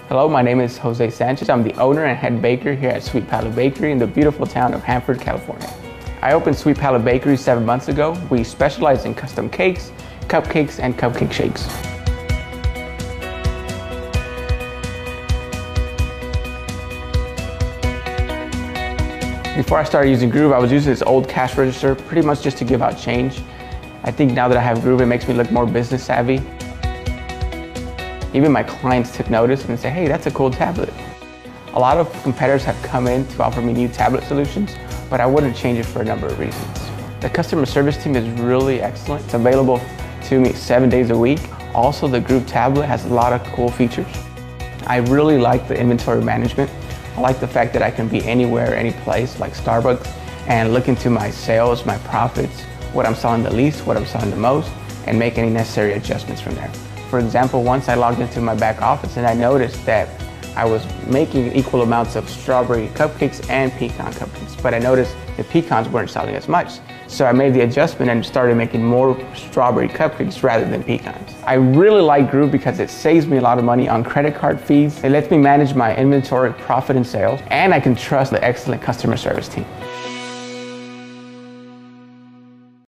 Hello, my name is Jose Sanchez. I'm the owner and head baker here at Sweet Palate Bakery in the beautiful town of Hanford, California. I opened Sweet Palate Bakery 7 months ago. We specialize in custom cakes, cupcakes, and cupcake shakes. Before I started using Groove, I was using this old cash register pretty much just to give out change. I think now that I have Groove, it makes me look more business savvy. Even my clients took notice and say, hey, that's a cool tablet. A lot of competitors have come in to offer me new tablet solutions, but I wouldn't change it for a number of reasons. The customer service team is really excellent. It's available to me 7 days a week. Also, the Groove tablet has a lot of cool features. I really like the inventory management. I like the fact that I can be anywhere, any place, like Starbucks, and look into my sales, my profits, what I'm selling the least, what I'm selling the most, and make any necessary adjustments from there. For example, once I logged into my back office and I noticed that I was making equal amounts of strawberry cupcakes and pecan cupcakes, but I noticed the pecans weren't selling as much. So I made the adjustment and started making more strawberry cupcakes rather than pecans. I really like Groove because it saves me a lot of money on credit card fees. It lets me manage my inventory, profit, and sales, and I can trust the excellent customer service team.